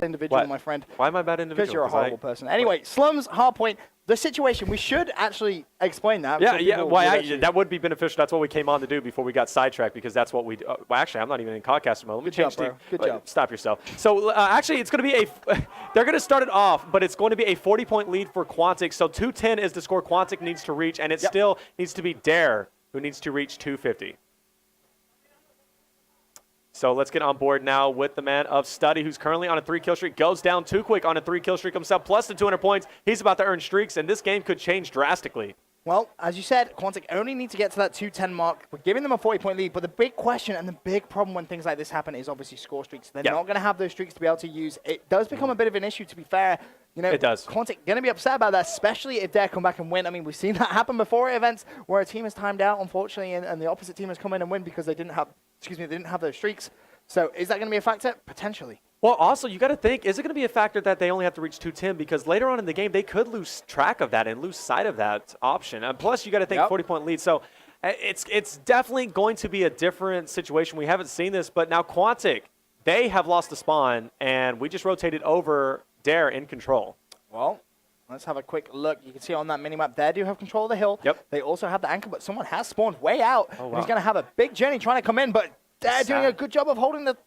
individual, What? my friend. Why am I a bad individual? Because you're a horrible person. Anyway, Slums, Hardpoint, the situation, we should actually explain that. Yeah. Well, that would be beneficial. That's what we came on to do before we got sidetracked, because that's what we do. Well, actually, I'm not even in podcast mode. Let me change job, bro. Good job. Stop yourself. So, actually, it's going to be they're going to start it off, but it's going to be a 40-point lead for Quantic. So 210 is the score Quantic needs to reach, and it still needs to be Dare who needs to reach 250. So let's get on board now with the man of Study, who's currently on a 3-kill streak. Goes down too quick on a 3-kill streak himself, plus the 200 points. He's about to earn streaks, and this game could change drastically. Well, as you said, Quantic only need to get to that 210 mark. We're giving them a 40-point lead, but the big question and the big problem when things like this happen is obviously score streaks. They're not going to have those streaks to be able to use. It does become a bit of an issue, to be fair. You know, it does. Quantic going to be upset about that, especially if they come back and win. I mean, we've seen that happen before at events where a team has timed out, unfortunately, and the opposite team has come in and win because they didn't have those streaks. So is that going to be a factor? Potentially. Well, also, you got to think, is it going to be a factor that they only have to reach 210? Because later on in the game, they could lose track of that and lose sight of that option. And plus, you got to think 40-point lead. So it's definitely going to be a different situation. We haven't seen this, but now Quantic, they have lost the spawn, and we just rotated over Dare in control. Well, let's have a quick look. You can see on that minimap, they do have control of the hill. Yep. They also have the anchor, but someone has spawned way out. Oh, wow. And he's going to have a big journey trying to come in, but they're doing a good job of holding the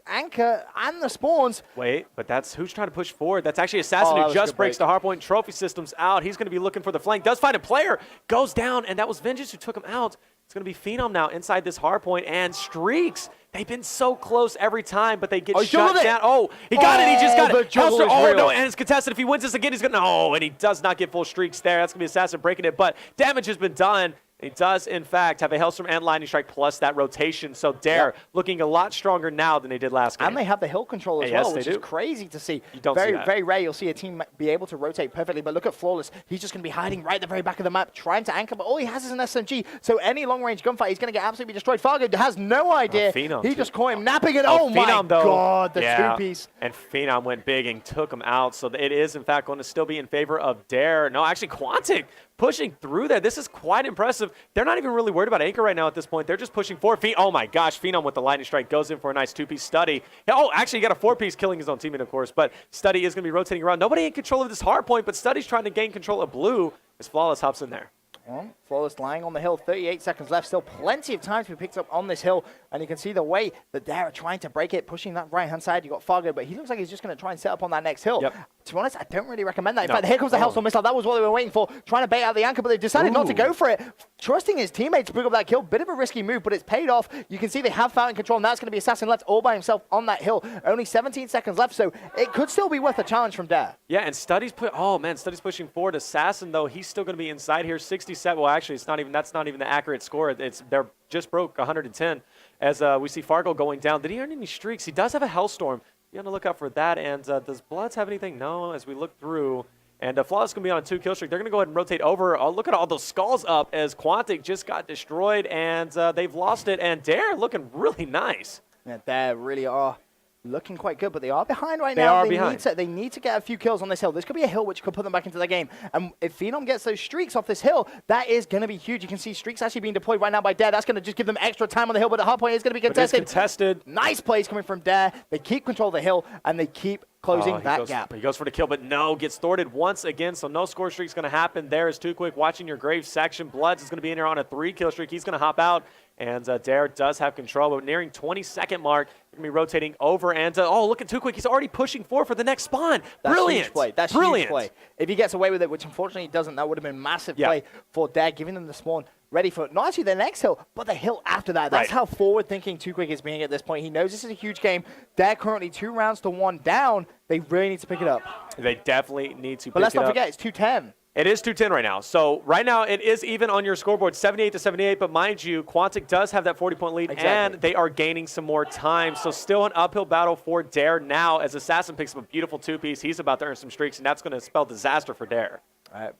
anchor and the spawns. Wait, but that's who's trying to push forward. That's actually Assassin who just breaks the Hardpoint trophy systems out. He's going to be looking for the flank. Does find a player. Goes down, and that was Vengeance who took him out. It's going to be Phenom now inside this Hardpoint, and streaks. They've been so close every time, but they get shut down. Oh, he got it. He just got it. Oh, no, and it's contested. If he wins this again, he's going to... No, and he does not get full streaks there. That's going to be Assassin breaking it, but damage has been done. He does, in fact, have a Hellstorm and Lightning Strike plus that rotation. So Dare looking a lot stronger now than they did last game. And they have the hill control as well, which is crazy to see. You don't see that. Very rare you'll see a team be able to rotate perfectly. But look at Flawless. He's just going to be hiding right at the very back of the map, trying to anchor. But all he has is an SMG. So any long-range gunfight, he's going to get absolutely destroyed. Fargo has no idea. He just caught him napping it. Oh, my God, the two-piece. And Phenom went big and took him out. So it is, in fact, going to still be in favor of Dare. No, actually, Quantic pushing through there. This is quite impressive. They're not even really worried about Anchor right now at this point. They're just pushing forward. Oh, my gosh. Phenom with the Lightning Strike goes in for a nice 2-piece Study. Oh, actually, he got a 4-piece killing his own teammate, of course. But Study is going to be rotating around. Nobody in control of this Hardpoint, but Study's trying to gain control of Blue as Flawless hops in there. Well, Flawless lying on the hill, 38 seconds left. Still plenty of time to be picked up on this hill. And you can see the way that they're trying to break it, pushing that right-hand side. You got Fargo, but he looks like he's just going to try and set up on that next hill. To be honest, I don't really recommend that. In fact, here comes the Hellstorm Missile. That was what they were waiting for, trying to bait out the anchor, but they decided not to go for it. Trusting his teammate to pick up that kill. Bit of a risky move, but it's paid off. You can see they have Fountain control, and that's going to be Assassin left all by himself on that hill. Only 17 seconds left, so it could still be worth a challenge from Dare. Yeah, and Study's Study's pushing forward. Assassin, though, he's still going to be inside here. 67. Well, actually, that's not even the accurate score. They're just broke 110 as we see Fargo going down. Did he earn any streaks? He does have a Hellstorm. You have to look out for that. And does Bloods have anything? No, as we look through. And Flawless going to be on a 2-kill streak. They're going to go ahead and rotate over. Oh, look at all those skulls up as Quantic just got destroyed, and they've lost it. And Dare looking really nice. Yeah, they really are looking quite good, but they are behind right now. They need to get a few kills on this hill. This could be a hill which could put them back into the game. And if Phenom gets those streaks off this hill, that is going to be huge. You can see streaks actually being deployed right now by Dare. That's going to just give them extra time on the hill, but the Hardpoint is going to be contested. Nice plays coming from Dare. They keep control of the hill, and they keep closing that gap. He goes for the kill, but no, gets thwarted once again, so no score streak's going to happen. There is Too Quick watching your grave section. Bloods is going to be in there on a 3-kill streak. He's going to hop out, and Dare does have control, but nearing 20-second mark, you're going to be rotating over, and look at Too Quick. He's already pushing forward for the next spawn. That's Brilliant. Huge play. That's huge play. If he gets away with it, which unfortunately he doesn't, that would have been massive play for Dare, giving them the spawn ready for not actually the next hill, but the hill after that. That's how forward-thinking Too Quick is being at this point. He knows this is a huge game. They're currently 2 rounds to 1 down. They really need to pick it up. They definitely need to pick it up. But let's not forget, it's 210. It is 210 right now. So right now it is even on your scoreboard, 78-78. But mind you, Quantic does have that 40-point lead, and they are gaining some more time. So still an uphill battle for Dare now as Assassin picks up a beautiful 2-piece. He's about to earn some streaks, and that's going to spell disaster for Dare.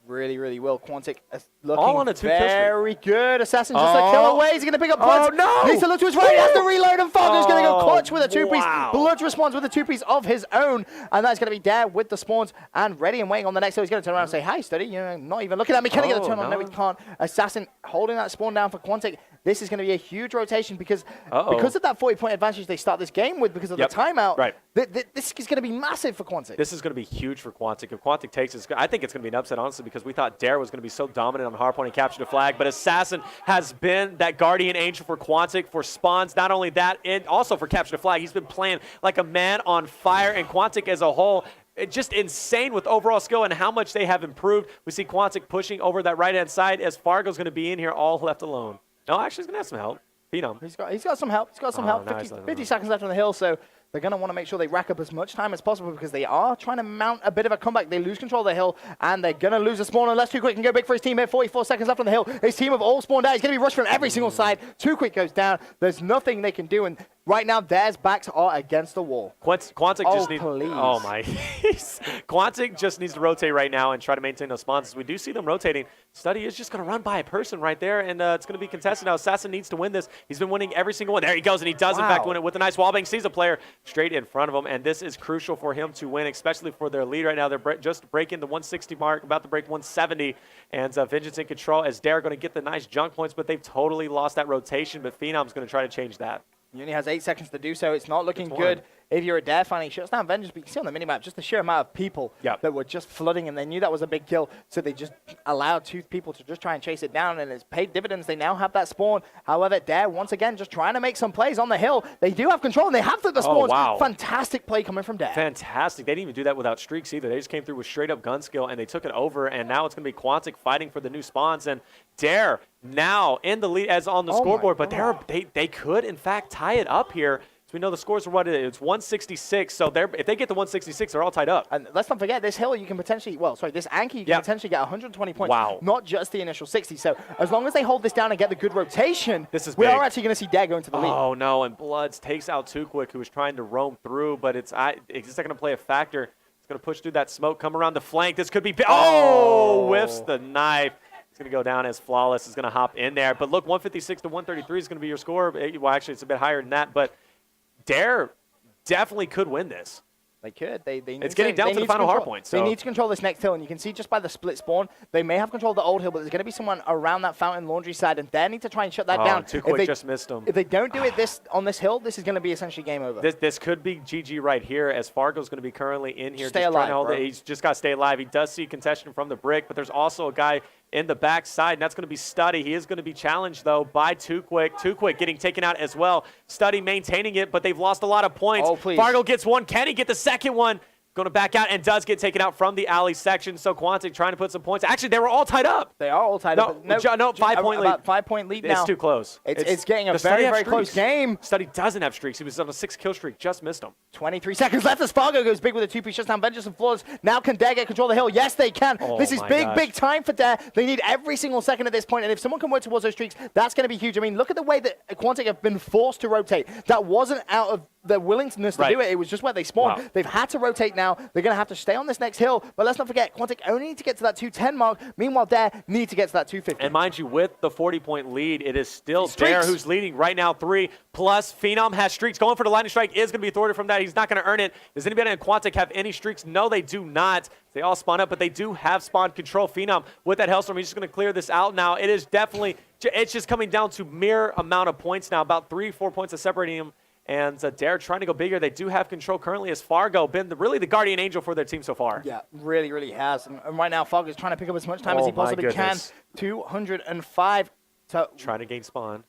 Really, really will. Quantic looking All on a 2 kill streak. very good. Assassin just a kill away. He's going to pick up Bloods. Oh, no! Needs to look to his right. He has to reload, and Fargo's going to go clutch with a 2-piece. Wow. Bloods responds with a 2-piece of his own, and that's going to be there with the spawns and ready and waiting on the next. So he's going to turn around and say, hi, Study. You're not even looking at me. Can I get a turn on? No, he can't. Assassin holding that spawn down for Quantic. This is going to be a huge rotation because of that 40-point advantage they start this game with because of the timeout. Right. This is going to be massive for Quantic. This is going to be huge for Quantic. If Quantic takes it, I think it's going to be an upset, honestly, because we thought Dare was going to be so dominant on Hardpoint and capture the flag, but Assassin has been that guardian angel for Quantic for spawns. Not only that, and also for capture the flag. He's been playing like a man on fire, and Quantic as a whole, just insane with overall skill and how much they have improved. We see Quantic pushing over that right-hand side as Fargo's going to be in here all left alone. No, actually, he's going to have some help. Phenom. He's got some help. He's got some help. 50 seconds left on the hill, so they're going to want to make sure they rack up as much time as possible because they are trying to mount a bit of a comeback. They lose control of the hill, and they're going to lose a spawn unless Too Quick can go big for his team here. 44 seconds left on the hill. His team have all spawned out. He's going to be rushed from every single side. Too Quick goes down. There's nothing they can do, and right now, their backs are against the wall. Quantic just needs. Please. Oh my! Quantic just needs to rotate right now and try to maintain those spawns. We do see them rotating. Study is just going to run by a person right there, and it's going to be contested now. Assassin needs to win this. He's been winning every single one. There he goes, and he does in fact win it with a nice wallbang. Sees a player straight in front of him, and this is crucial for him to win, especially for their lead right now. They're just breaking the 160 mark, about to break 170, and Vengeance in control as Dare going to get the nice junk points, but they've totally lost that rotation. But Phenom's going to try to change that. He only has 8 seconds to do so. It's not looking good. If you're a Dare fan, he shuts down Vengeance, but you can see on the minimap just the sheer amount of people that were just flooding, and they knew that was a big kill, so they just allowed 2 people to just try and chase it down, and it's paid dividends. They now have that spawn. However, Dare, once again, just trying to make some plays on the hill. They do have control, and they have the spawns. Wow. Fantastic play coming from Dare. Fantastic. They didn't even do that without streaks either. They just came through with straight-up gun skill, and they took it over, and now it's going to be Quantic fighting for the new spawns, and Dare now in the lead as on the scoreboard, but they could, in fact, tie it up here. So we know the scores are what it is. It's 166. So if they get to 166, they're all tied up. And let's not forget, this hill you can potentially, this Anki you can potentially get 120 points. Wow. Not just the initial 60. So as long as they hold this down and get the good rotation, we big. are actually going to see Dare go into the lead. Oh, no. And Bloods takes out Too Quick, who was trying to roam through, but it's not going to play a factor. It's going to push through that smoke, come around the flank. This could be big. Oh, whiffs the knife. It's going to go down as Flawless is going to hop in there. But look, 156 to 133 is going to be your score. Well, actually, it's a bit higher than that, but Dare definitely could win this. They could. It's getting down to the final hardpoint. So they need to control this next hill, and you can see just by the split spawn, they may have control of the old hill, but there's going to be someone around that Fountain Laundry side, and they need to try and shut that down. Too Quick just missed them. If they don't do it on this hill, this is going to be essentially game over. This could be GG right here, as Fargo's going to be currently in here. Stay alive, trying to hold it. He's just got to stay alive. He does see contestation from the brick, but there's also a guy in the back side, and that's going to be Study. He is going to be challenged, though, by Too Quick. Too Quick getting taken out as well. Study maintaining it, but they've lost a lot of points. Fargo gets one. Can he get the second one? Going to back out and does get taken out from the alley section. So Quantic trying to put some points. Actually, they were all tied up. They are all tied up. No, 5-point lead. About 5-point lead now. It's too close. It's getting a very, very close game. Study doesn't have streaks. He was on a 6-kill streak. Just missed him. 23 seconds left as Fargo goes big with a 2-piece, shuts down Vengeance and Floors. Now can Dare get control of the hill? Yes, they can. This is big time for Dare. They need every single second at this point, and if someone can work towards those streaks, that's going to be huge. I mean, look at the way that Quantic have been forced to rotate. That wasn't out of their willingness to do it. It was just where they spawned. They've had to rotate now. They're going to have to stay on this next hill, but let's not forget, Quantic only need to get to that 210 mark. Meanwhile, Dare need to get to that 250. And mind you, with the 40-point lead, it is still Dare who's leading right now, 3. Plus, Phenom has streaks. Going for the lightning strike is going to be thwarted from that. He's not going to earn it. Does anybody in Quantic have any streaks? No, they do not. They all spawn up, but they do have spawn control. Phenom with that Hellstorm, he's just going to clear this out now. It is definitely, it's just coming down to mere amount of points now, about 3-4 points of separating him. And Dare trying to go bigger. They do have control currently as Fargo been really the guardian angel for their team so far. Yeah, really has. And right now, Fargo's trying to pick up as much time as he possibly can. 205 to trying to gain spawn.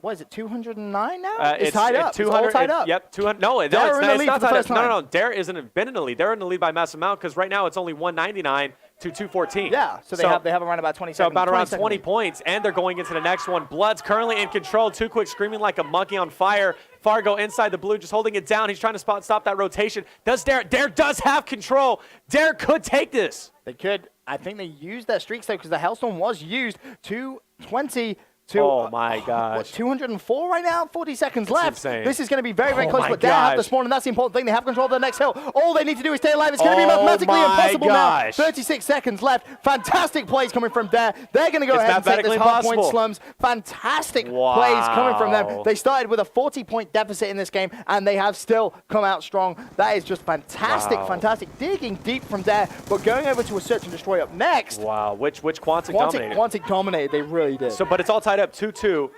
What is it? 209 now? It's tied up. 200, it's all tied up. Yep. 200. No, it's not tied up. No. Dare isn't been in the lead. They're in the lead by massive amount because right now it's only 199 to 214. Yeah. So they have around about 20 seconds. So about around 20 points, and they're going into the next one. Blood's currently in control. Too Quick screaming like a monkey on fire. Fargo inside the blue, just holding it down. He's trying to stop that rotation. Does Dare? Dare does have control. Dare could take this. They could. I think they used their streaks though because the Hellstorm was used. 220 Oh my gosh. 204 right now? 40 seconds left. Insane. This is going to be very, very close, my but they have the gosh. spawn, and that's the important thing. They have control of the next hill. All they need to do is stay alive. It's going to be mathematically impossible now. 36 seconds left. Fantastic plays coming from there. They're going to go ahead and take this Hardpoint Slums. Fantastic plays coming from them. They started with a 40-point deficit in this game, and they have still come out strong. That is just fantastic, fantastic. Digging deep from there, but going over to a search and destroy up next. Wow, which Quantic dominated. Quantic dominated. They really did. So, but it's all tied up 2-2.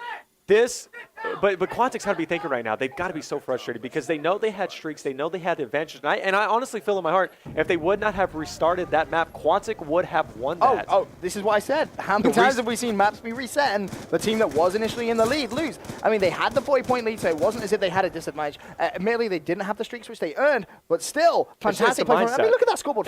But Quantic's got to be thinking right now. They've got to be so frustrated because they know they had streaks. They know they had advantage. And I honestly feel in my heart, if they would not have restarted that map, Quantic would have won that. Oh, this is what I said. How many times have we seen maps be reset and the team that was initially in the lead lose? I mean, they had the 40-point lead, so it wasn't as if they had a disadvantage. Admittedly, they didn't have the streaks, which they earned, but still, fantastic play. I mean, look at that scoreboard.